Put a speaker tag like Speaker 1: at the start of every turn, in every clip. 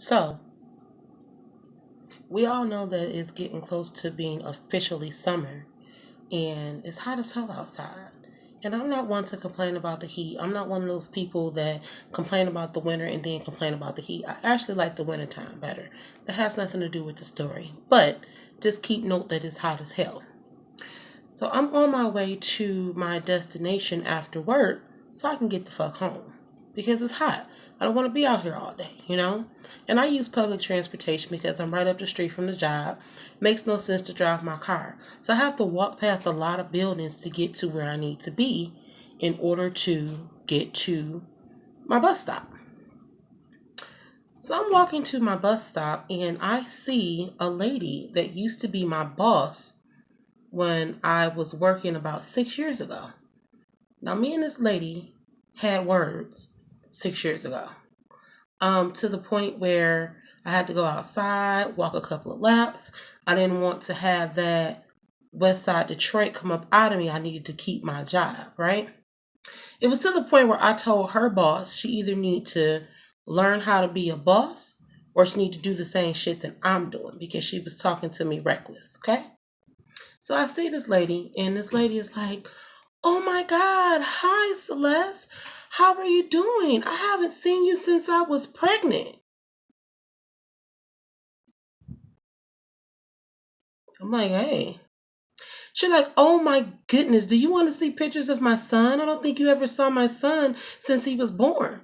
Speaker 1: So, we all know that it's getting close to being officially summer and it's hot as hell outside. And I'm not one to complain about the heat. I'm not one of those people that complain about the winter and then complain about the heat. I actually like the winter time better. That has nothing to do with the story. But just keep note that it's hot as hell. So I'm on my way to my destination after work so I can get the fuck home because it's hot. I don't want to be out here all day. And I use public transportation because I'm right up the street from the job. Makes no sense to drive my car. So I have to walk past a lot of buildings to get to where I need to be in order to get to my bus stop. So I'm walking to my bus stop and I see a lady that used to be my boss when I was working about 6 years ago. Now, me and this lady had words 6 years ago, to the point where I had to go outside, walk a couple of laps. I didn't want to have that West Side Detroit come up out of me. I needed to keep my job, right? It was to the point where I told her boss she either need to learn how to be a boss or she need to do the same shit that I'm doing because she was talking to me reckless, okay? So I see this lady, and this lady is like, "Oh my God, hi Celeste. How are you doing? I haven't seen you since I was pregnant." I'm like, "Hey." She's like, "Oh my goodness, do you want to see pictures of my son? I don't think you ever saw my son since he was born."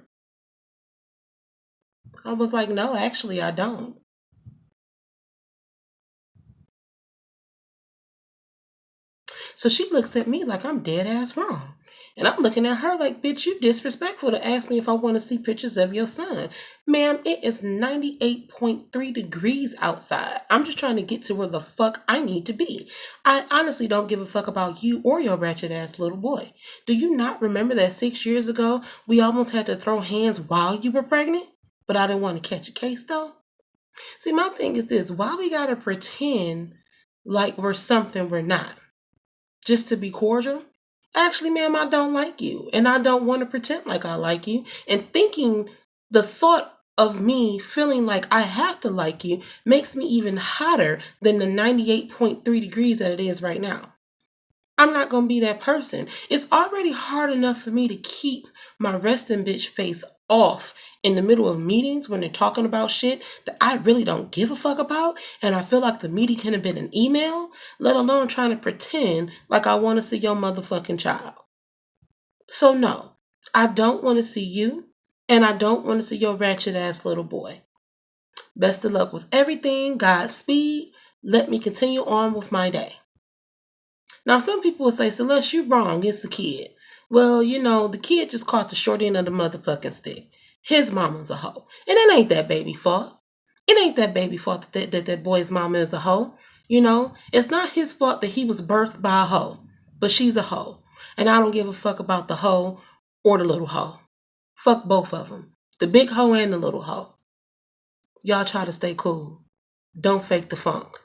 Speaker 1: I was like, "No, actually, I don't." So she looks at me like I'm dead ass wrong. And I'm looking at her like, "Bitch, you disrespectful to ask me if I want to see pictures of your son. Ma'am, it is 98.3 degrees outside. I'm just trying to get to where the fuck I need to be. I honestly don't give a fuck about you or your wretched ass little boy. Do you not remember that 6 years ago we almost had to throw hands while you were pregnant? But I didn't want to catch a case though." See, my thing is this: why we gotta pretend like we're something we're not? Just to be cordial? Actually, ma'am, I don't like you. And I don't want to pretend like I like you. And the thought of me feeling like I have to like you makes me even hotter than the 98.3 degrees that it is right now. I'm not going to be that person. It's already hard enough for me to keep my resting bitch face off in the middle of meetings when they're talking about shit that I really don't give a fuck about. And I feel like the meeting could have been an email, let alone trying to pretend like I want to see your motherfucking child. So, no, I don't want to see you. And I don't want to see your ratchet ass little boy. Best of luck with everything. Godspeed. Let me continue on with my day. Now, some people will say, "Celeste, you wrong. It's the kid." Well, the kid just caught the short end of the motherfucking stick. His mama's a hoe. And it ain't that baby fault. It ain't that baby fault that boy's mama is a hoe. It's not his fault that he was birthed by a hoe. But she's a hoe. And I don't give a fuck about the hoe or the little hoe. Fuck both of them. The big hoe and the little hoe. Y'all try to stay cool. Don't fake the funk.